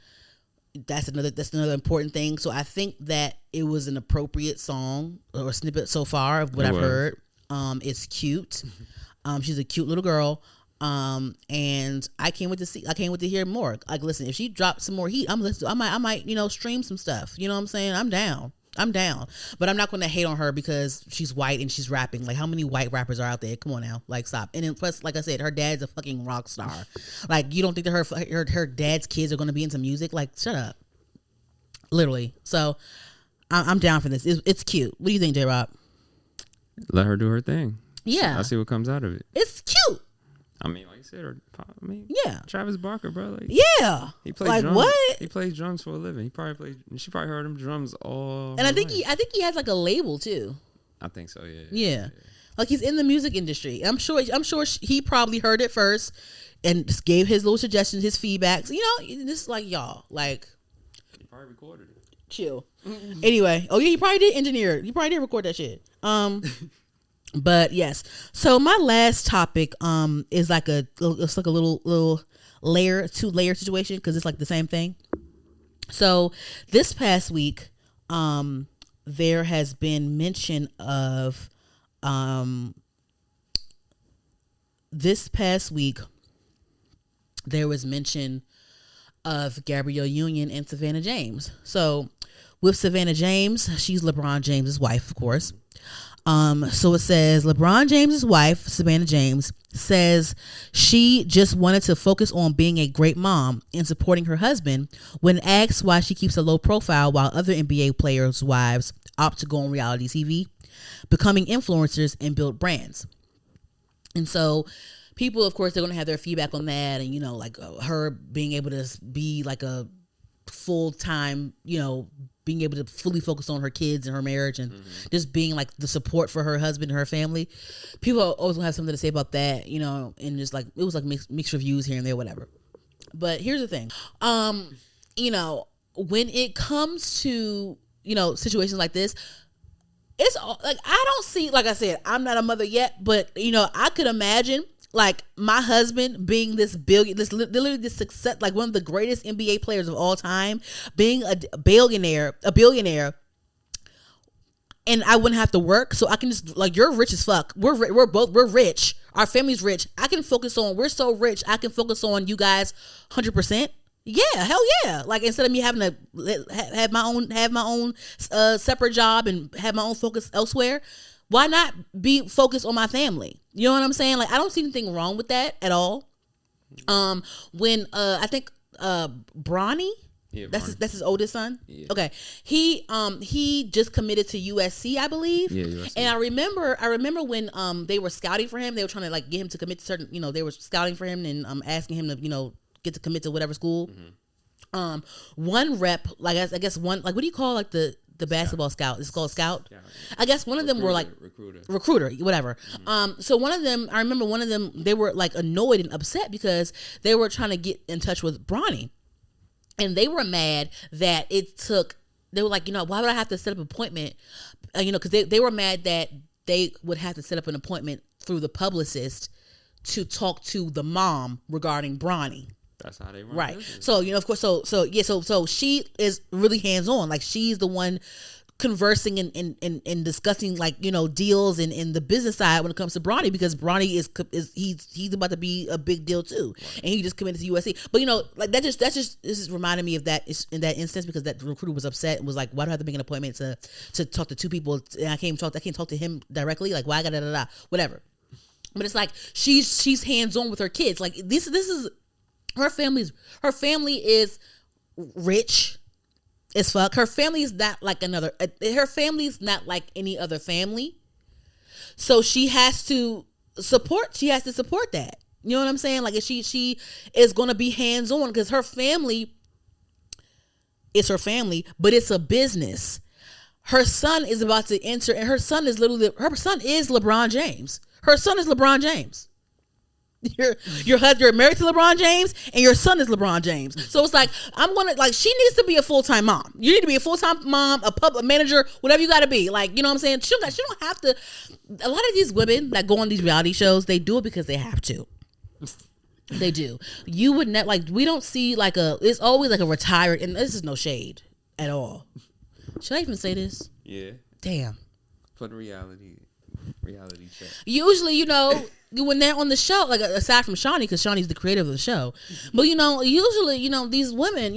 That's another important thing. So I think that it was an appropriate song or snippet so far of what I've heard. It's cute. She's a cute little girl. And I can't wait to hear more. Like, listen, if she drops some more heat, I might, you know, stream some stuff. You know what I'm saying? I'm down. But I'm not going to hate on her because she's white and she's rapping. Like, how many white rappers are out there? Come on now. Like, stop. And then plus, like I said, her dad's a fucking rock star. Like, you don't think that her dad's kids are going to be into music? Like, shut up. Literally. So, I'm down for this. It's cute. What do you think, J-Rob? Let her do her thing. Yeah. I'll see what comes out of it. It's cute. I mean, like you said, yeah, Travis Barker, bro. Like, yeah, he plays like drums. What? He plays drums for a living. She probably heard him drums all. And I think he has like a label too. I think so. Yeah. Yeah. Like he's in the music industry. I'm sure he probably heard it first and just gave his little suggestions, his feedbacks. You know, this like y'all like. He probably recorded it. Chill. Anyway, oh yeah, he probably did engineer it. He probably did record that shit. But yes, so my last topic is like a little layer situation because it's like the same thing. So this past week, there has been mention of this past week there was mention of Gabrielle Union and Savannah James. So with Savannah James, she's LeBron James's wife, of course. So it says LeBron James's wife, Savannah James, says she just wanted to focus on being a great mom and supporting her husband when asked why she keeps a low profile while other NBA players' wives opt to go on reality TV, becoming influencers and build brands. And so people, of course, they're going to have their feedback on that. And, you know, like her being able to be like a full time, being able to fully focus on her kids and her marriage and just being like the support for her husband and her family. People always have something to say about that, and just like it was like mixed reviews here and there, whatever. But here's the thing, when it comes to situations like this, it's like I don't see, like I said, I'm not a mother yet, but I could imagine like my husband being literally this success, like one of the greatest NBA players of all time, being a billionaire, and I wouldn't have to work, so I can just like, you're rich as fuck. We're rich. Our family's rich. We're so rich. I can focus on you guys 100%. Yeah, hell yeah. Like instead of me having to have my own separate job and have my own focus elsewhere, why not be focused on my family? You know what I'm saying? Like I don't see anything wrong with that at all. When I think Bronny, that's his oldest son. Yeah. Okay, he just committed to USC, I believe. Yeah, USC. And I remember when they were scouting for him, they were trying to like get him to commit to certain, they were scouting for him and asking him to get to commit to whatever school. One rep, like I guess one, like what do you call like the basketball scout? It's called scout. Yeah. I guess one of them were like recruiter, whatever. So one of them, I remember one of them, they were like annoyed and upset because they were trying to get in touch with Bronny, and they were mad that they were like, why would I have to set up an appointment? Because they were mad that they would have to set up an appointment through the publicist to talk to the mom regarding Bronny. That's how they run. Right. So, of course, so she is really hands-on. Like she's the one conversing and discussing like, deals and the business side when it comes to Bronny, because Bronny he's about to be a big deal too. Right. And he just committed to USC. But like this is reminding me of that in that instance, because that recruiter was upset and was like, why do I have to make an appointment to talk to two people and I can't talk to him directly? Like why whatever. But it's like she's hands-on with her kids. Like this is her family is rich as fuck. Her family is not like her family is not like any other family. So she has to support that. You know what I'm saying? Like she is going to be hands-on because her family is her family, but it's a business. Her son is about to enter, and her son is LeBron James. Her son is LeBron James. You're married to LeBron James and your son is LeBron James. So it's like, she needs to be a full-time mom. You need to be a full-time mom, a public manager, whatever you got to be. Like, you know what I'm saying? She don't have to. A lot of these women that go on these reality shows, they do it because they have to. They do. You would not, like, we don't see it's always like a retired, and this is no shade at all. Should I even say this? Yeah. Damn. Put reality check. Usually, when they're on the show, like aside from Shawnee, because Shawnee's the creator of the show, but usually, these women,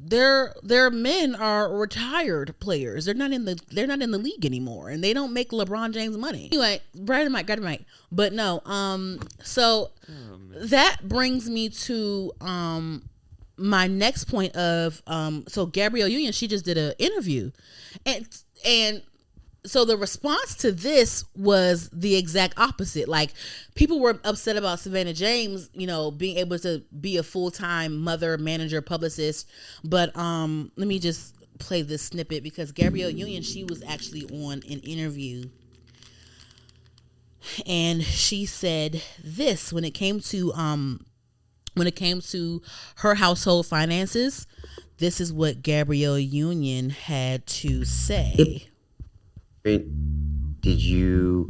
their men are retired players. They're not in the league anymore, and they don't make LeBron James money. Anyway, grab the mic. But no, so that brings me to my next point of so Gabrielle Union, she just did an interview, and so the response to this was the exact opposite. Like, people were upset about Savannah James, being able to be a full-time mother, manager, publicist. But let me just play this snippet, because Gabrielle Union, she was actually on an interview, and she said this when it came to her household finances. This is what Gabrielle Union had to say. Did you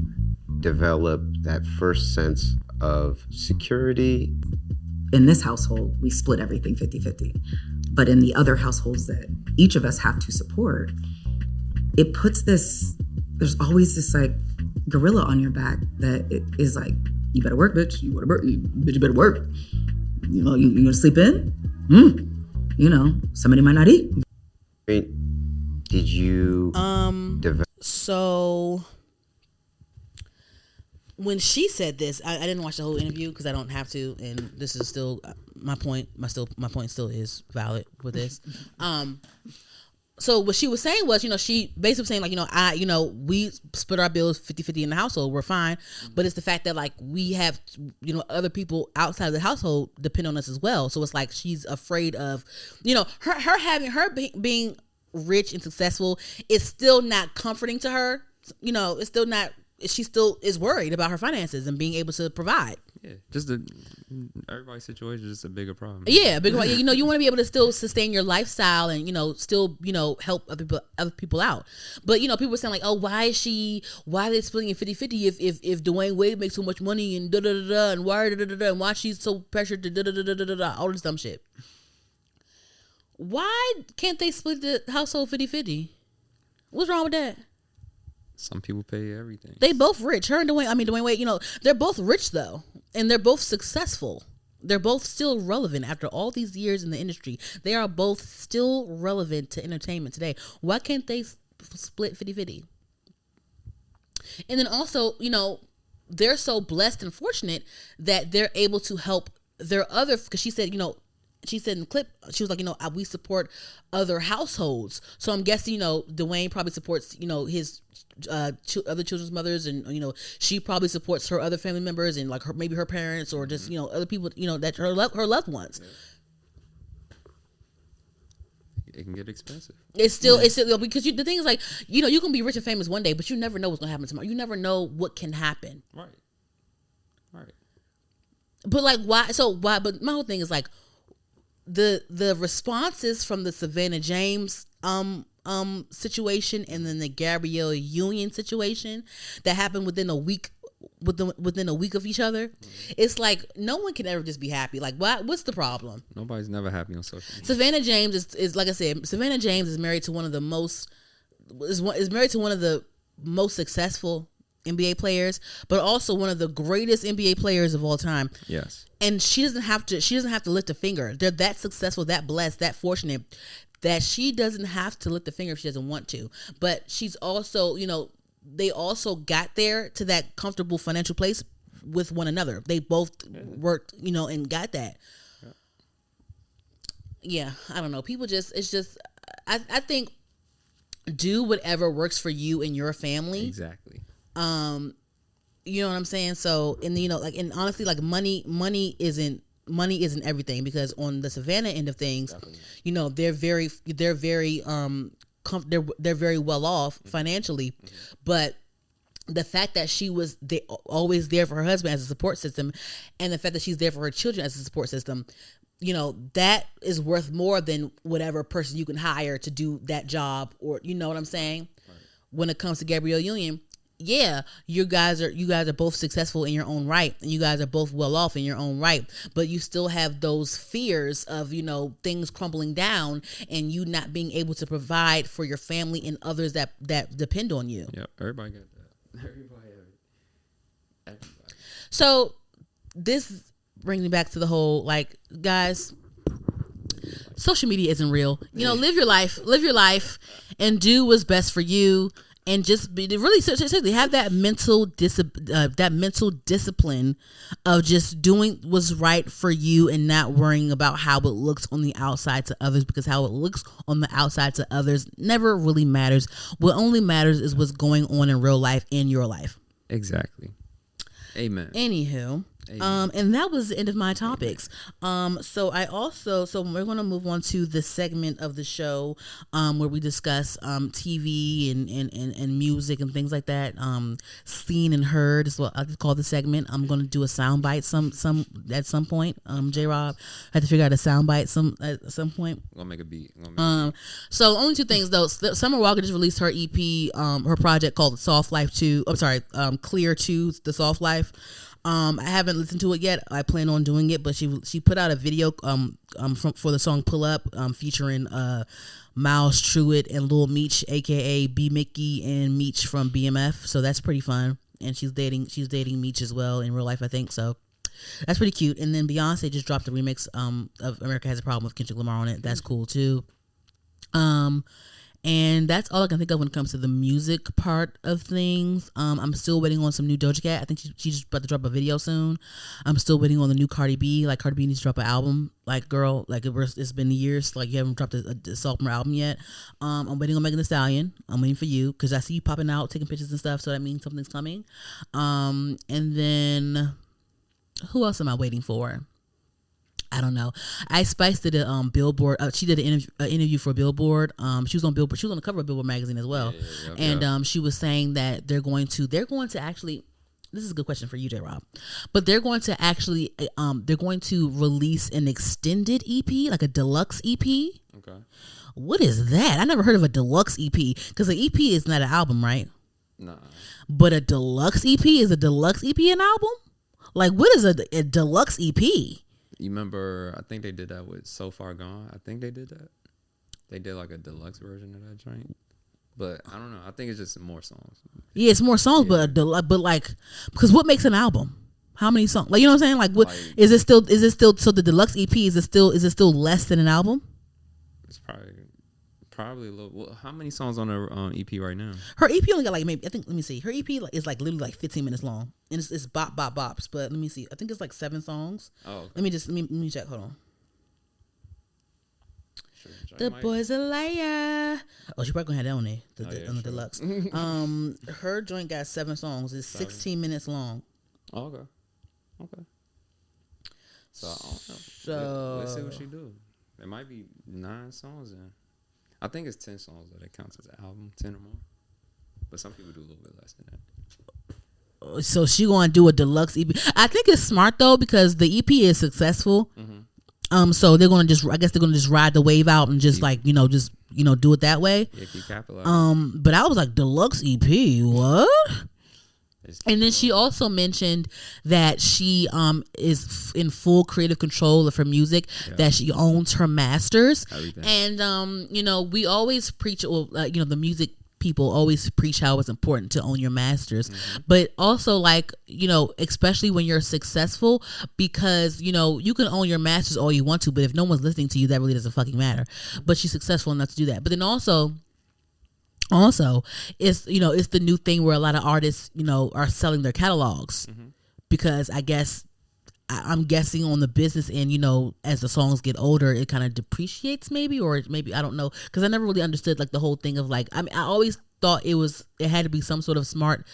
develop that first sense of security? In this household, we split everything 50-50. But in the other households that each of us have to support, it puts there's always this like gorilla on your back that it is like, you better work, bitch. You better work. You gonna sleep in? Somebody might not eat. Did you develop? So when she said this, I didn't watch the whole interview because I don't have to, and this is still my point. My point still is valid with this. So what she was saying was, she basically saying like, we split our bills 50-50 in the household. We're fine. But it's the fact that like we have, other people outside of the household depend on us as well. So it's like she's afraid of, her being rich and successful is still not comforting to her. It's still not, she still is worried about her finances and being able to provide. Yeah, everybody's situation is just a bigger problem. Yeah, because you want to be able to still sustain your lifestyle and still help other people out. But people were saying like, oh, why are they splitting it 50-50 if Dwayne Wade makes so much money and and why she's so pressured to all this dumb shit. Why can't they split the household 50-50? What's wrong with that? Some people pay everything. They both rich. Her and Dwayne Wade, they're both rich though. And they're both successful. They're both still relevant after all these years in the industry. They are both still relevant to entertainment today. Why can't they split 50-50? And then also, they're so blessed and fortunate that they're able to help their other, because she said in the clip, she was like, we support other households. So I'm guessing, Dwayne probably supports, his other children's mothers, and she probably supports her other family members and like maybe her parents or just other people, that her loved ones. It can get expensive. It's still because the thing is like, you can be rich and famous one day, but you never know what's gonna happen tomorrow. You never know what can happen. Right. But like, why? But my whole thing is like, the responses from the Savannah James situation and then the Gabrielle Union situation that happened within a week of each other. It's like no one can ever just be happy. Like, what's the problem? Nobody's never happy on social media. Savannah James is like I said, Savannah James is married to one of the most successful NBA players, but also one of the greatest NBA players of all time. Yes. And she doesn't have to lift a finger. They're that successful, that blessed, that fortunate that she doesn't have to lift a finger if she doesn't want to. But she's also, they also got there to that comfortable financial place with one another. They both worked, and got that. Yeah, I don't know. People I think do whatever works for you and your family. Exactly. You know what I'm saying? So, and and honestly, like money isn't everything, because on the Savannah end of things, they're very they're very well off financially, but the fact that she was always there for her husband as a support system, and the fact that she's there for her children as a support system, that is worth more than whatever person you can hire to do that job, or you know what I'm saying? Right. When it comes to Gabrielle Union, yeah, you guys are both successful in your own right, and you guys are both well off in your own right, but you still have those fears of things crumbling down and you not being able to provide for your family and others that depend on you. Yeah, everybody got that. Everybody. So this brings me back to the whole, like, guys, social media isn't real. Live your life and do what's best for you. And just really seriously have that mental discipline of just doing what's right for you and not worrying about how it looks on the outside to others, because how it looks on the outside to others never really matters. What only matters is what's going on in real life, in your life. Exactly. Amen. Anywho. And that was the end of my topics. So we're going to move on to the segment of the show where we discuss TV and music and things like that. Seen and heard is what I call the segment. I'm going to do a soundbite some at some point. J-Rob, I had to figure out a soundbite at some point. We'll make a beat. So only two things though. Summer Walker just released her EP, her project called Soft Life 2. I'm sorry, Clear 2, The Soft Life. I haven't listened to it yet. I plan on doing it, but she put out a video for the song Pull Up, featuring Miles Truitt and Lil Meech, aka B Mickey and Meech from BMF. So that's pretty fun. And she's dating Meech as well in real life, I think. So that's pretty cute. And then Beyonce just dropped a remix of America Has a Problem with Kendrick Lamar on it. That's cool too. And that's all I can think of when it comes to the music part of things. I'm still waiting on some new Doja Cat. I think she just about to drop a video soon. I'm still waiting on the new Cardi B. Like, Cardi B needs to drop an album. Like, girl, like it's been years. Like, you haven't dropped a sophomore album yet. I'm waiting on Megan Thee Stallion. I'm waiting for you because I see you popping out, taking pictures and stuff. So that means something's coming. And then who else am I waiting for? I don't know. Ice Spice did a Billboard. She did an interview for Billboard. She was on Billboard. She was on the cover of Billboard magazine as well. And she was saying that they're going to actually. This is a good question for you, J. Rob. But they're going to actually they're going to release an extended EP, like a deluxe EP. Okay. What is that? I never heard of a deluxe EP because an EP is not an album, right? Nah. But a deluxe EP is a deluxe EP an album? Like, what is a deluxe EP? You remember, I think they did that with So Far Gone. I think they did that. They did like a deluxe version of that joint. But I don't know. I think it's just more songs. Yeah, it's more songs, but like, because what makes an album? How many songs? Like, you know what I'm saying? Like, what is it still? So the deluxe EP is it still less than an album? It's probably a little. Well, how many songs on her EP right now? Her EP only got like maybe, I think, let me see. Her EP is like literally like 15 minutes long, and it's bop bop bops. But let me see. I think it's like 7 songs. Oh, okay. Let me check. Hold on. Sure, The boy's a liar. Oh, she probably gonna have that on there. On the deluxe. Her joint got 7 songs. It's 16 minutes long. Oh, okay. So I don't know. Let's see what she do. There might be 9 songs in. I think it's 10 songs that counts as an album, 10 or more. But some people do a little bit less than that. So she gonna do a deluxe EP. I think it's smart though because the EP is successful. So they're gonna just ride the wave out and just do it that way. Yeah, keep capitalizing. But I was like, deluxe EP, what? And then she also mentioned that she is in full creative control of her music, that she owns her masters. Everything. And we always preach, the music people always preach how it's important to own your masters, but also especially when you're successful, because you can own your masters all you want to, but if no one's listening to you, that really doesn't fucking matter. But she's successful enough to do that. But then also it's it's the new thing where a lot of artists are selling their catalogs, because I guess I'm guessing on the business end, as the songs get older, it kind of depreciates maybe I don't know, because I never really understood the whole thing of I always thought it had to be some sort of smart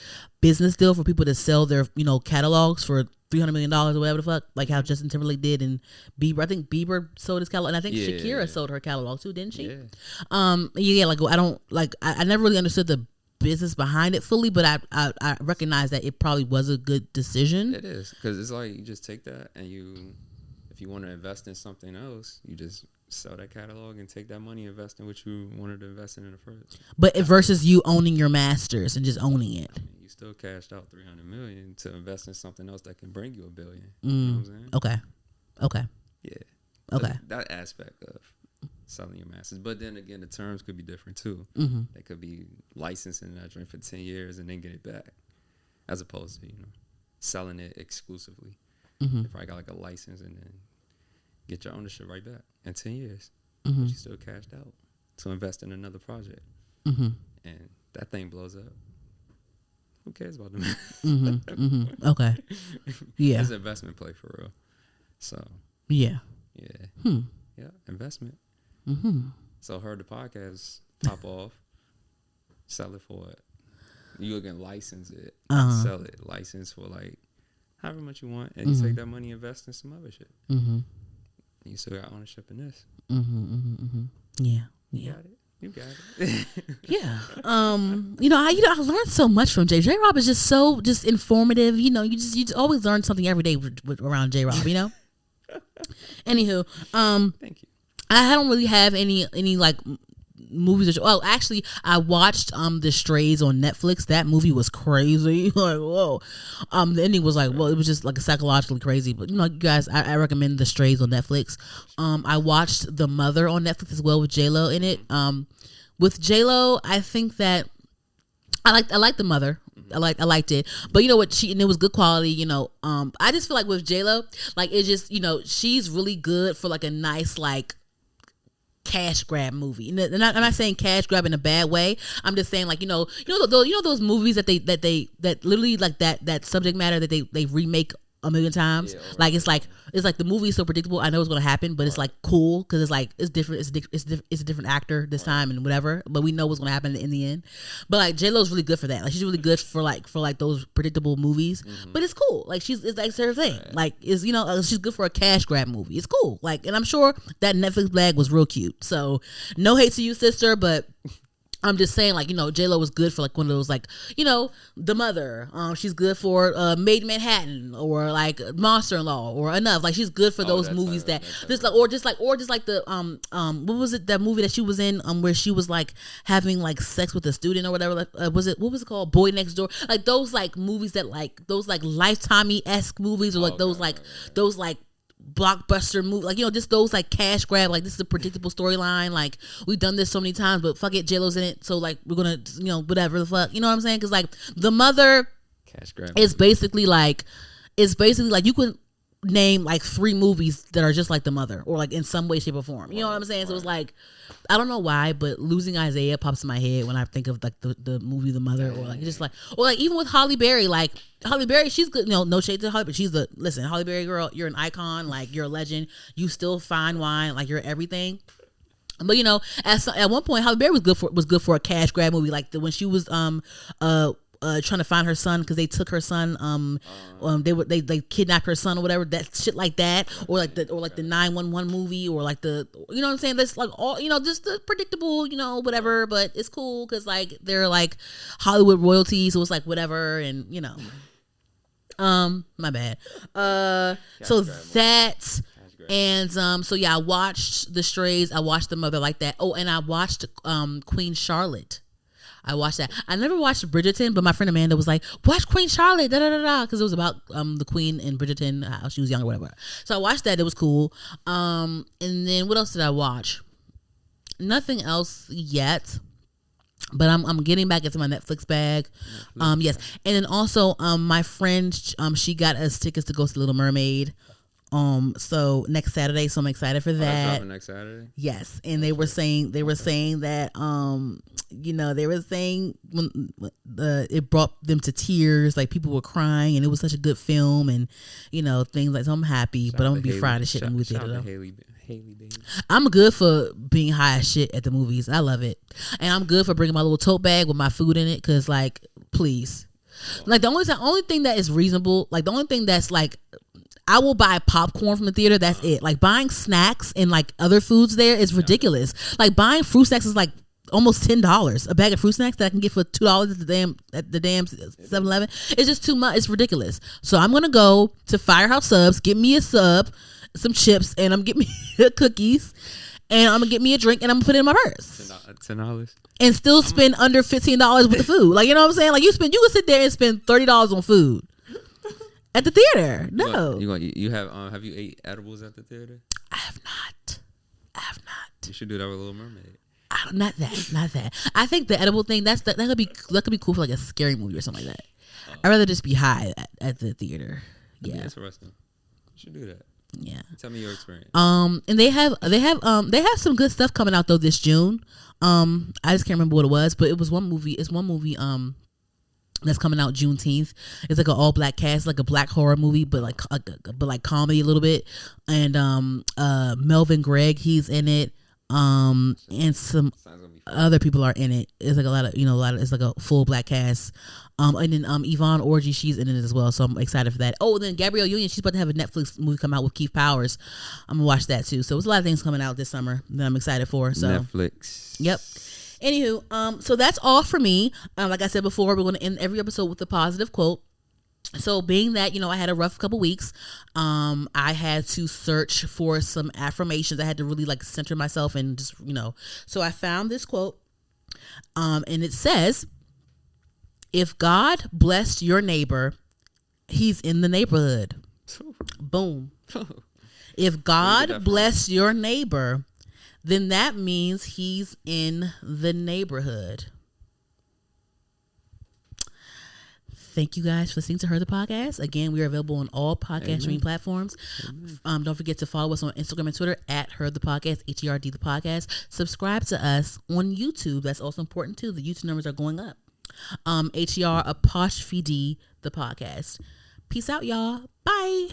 business deal for people to sell their catalogs for $300 million or whatever the fuck, like how Justin Timberlake did, and Bieber. I think Bieber sold his catalog, and I think Shakira sold her catalog too, didn't she? I never really understood the business behind it fully, but I recognize that it probably was a good decision. It is, because it's like you just take that and if you want to invest in something else, you just sell that catalog and take that money, invest in what you wanted to invest in the first. But versus you owning your masters and just owning it. I mean, you still cashed out $300 million to invest in something else that can bring you $1 billion. You know what I'm saying? Okay. Yeah. Okay. That aspect of selling your masters, but then again, the terms could be different too. They could be licensing that joint for 10 years and then get it back, as opposed to selling it exclusively. You probably got a license and then get your ownership right back in 10 years. But you still cashed out to invest in another project, and that thing blows up. Who cares about them? Okay. Yeah. It's an investment play for real. So yeah, investment. So heard the podcast pop off, sell it for it. You can license it, sell it, license for however much you want, and you take that money, invest in some other shit. You still got ownership in this. Yeah. You got it. Yeah. I learned so much from J. Rob is just so informative. You just always learn something every day around J. Rob. Anywho, thank you. I don't really have any movies. Actually, I watched The Strays on Netflix. That movie was crazy. Whoa. The ending was it was just psychologically crazy. But you guys, I recommend The Strays on Netflix. I watched The Mother on Netflix as well with J-Lo in it. With J-Lo, I think that I liked The Mother. I liked it, but you know what? And it was good quality. I just feel like with J-Lo, it's just she's really good for a nice cash grab movie. And I'm not saying cash grab in a bad way. I'm just saying like those movies that literally like that subject matter that they remake a million times. Yeah, like it's like the movie is so predictable. I know it's gonna happen, but it's like cool because it's like it's different. It's a different actor this time and whatever. But we know what's gonna happen in the end. But like J-Lo's really good for that. Like she's really good for those predictable movies. Mm-hmm. But it's cool. Like it's like her thing. Right. Like is she's good for a cash grab movie. It's cool. Like and I'm sure that Netflix bag was real cute. So no hate to you, sister, but. I'm just saying, like, J-Lo was good for, like, one of those, like, The Mother. She's good for Maid in Manhattan or, like, Monster-in-Law or Enough. Like, she's good for those movies that just like the what was it, that movie that she was in where she was, like, having, like, sex with a student or whatever. Like, what was it called? Boy Next Door. Like, those, like, movies that, like, those, like, Lifetime-esque movies or, like, those blockbuster movie, like just those like cash grab, like this is a predictable storyline, like we've done this so many times, but fuck it, J-Lo's in it, so like we're gonna whatever the fuck, you know what I'm saying? Because like The Mother cash grab is basically like you could name like 3 movies that are just like The Mother or like in some way, shape, or form, you know what I'm saying? So it's like I don't know why, but Losing Isaiah pops in my head when I think of like the movie The Mother, or like just like, or like even with Halle Berry, like Halle Berry, she's good. No shade to Halle, but she's Halle Berry girl, you're an icon, like you're a legend. You still fine wine, like you're everything. But at one point Halle Berry was good for a cash grab movie, like when she was trying to find her son because they took her son. They kidnapped her son or whatever. That shit like that, or like the 911 movie, or like the what I'm saying. That's like all just the predictable whatever. But it's cool because like they're like Hollywood royalty, so it's like whatever, and my bad. So that. And so yeah, I watched The Strays. I watched The Mother like that. Oh, and I watched Queen Charlotte. I watched that. I never watched Bridgerton, but my friend Amanda was like, watch Queen Charlotte, because it was about the Queen in Bridgerton, how she was young or whatever. So I watched that. It was cool. And then what else did I watch? Nothing else yet. But I'm getting back into my Netflix bag. Yes. And then also my friend, she got us tickets to go to Little Mermaid. So next Saturday, so I'm excited for that. That's dropping next Saturday? Yes. And they were saying that they were saying when it brought them to tears, like people were crying, and it was such a good film, and things like, so I'm happy, but I'm gonna be fried as shit in the movie theater though. Haley, baby. I'm good for being high as shit at the movies. I love it. And I'm good for bringing my little tote bag with my food in it, because like, please. Like the only thing that is reasonable, like the only thing that's like, I will buy popcorn from the theater. That's it. Like buying snacks and like other foods there is ridiculous. Like buying fruit snacks is like almost $10. A bag of fruit snacks that I can get for $2 at the damn 7-Eleven. It's just too much. It's ridiculous. So I'm gonna go to Firehouse Subs, get me a sub, some chips, and I'm gonna get me cookies, and I'm gonna get me a drink, and I'm gonna put it in my purse. $10. And still spend under $15 with the food. Like, you know what I'm saying? Like you can sit there and spend $30 on food. At the theater, no. You have you ate edibles at the theater? I have not. You should do that with Little Mermaid. Not that. I think the edible thing that could be cool for like a scary movie or something like that. I'd rather just be high at the theater. Yeah, that's interesting. You should do that. Yeah. Tell me your experience. And they have some good stuff coming out though this June. I just can't remember what it was, but it was one movie. It's one movie. That's coming out Juneteenth. It's like an all black cast, like a black horror movie, but like comedy a little bit. And Melvin Gregg, he's in it. And some other people are in it. It's like a lot of it's like a full black cast. And then Yvonne Orji, she's in it as well, so I'm excited for that. Oh, and then Gabrielle Union, she's about to have a Netflix movie come out with Keith Powers. I'm gonna watch that too. So there's a lot of things coming out this summer that I'm excited for. So Netflix. Yep. Anywho, so that's all for me. Like I said before, we're going to end every episode with a positive quote. So being that, I had a rough couple weeks, I had to search for some affirmations. I had to really like center myself and just, so I found this quote, and it says, if God blessed your neighbor, he's in the neighborhood. Boom. If God blessed your neighbor, then that means he's in the neighborhood. thank you guys for listening to Her the Podcast. Again, we are available on all podcast streaming platforms. Don't forget to follow us on Instagram and Twitter at Her the Podcast, HERD the Podcast. Subscribe to us on YouTube. That's also important too. The YouTube numbers are going up. HER apostrophe D the podcast. Peace out, y'all. Bye.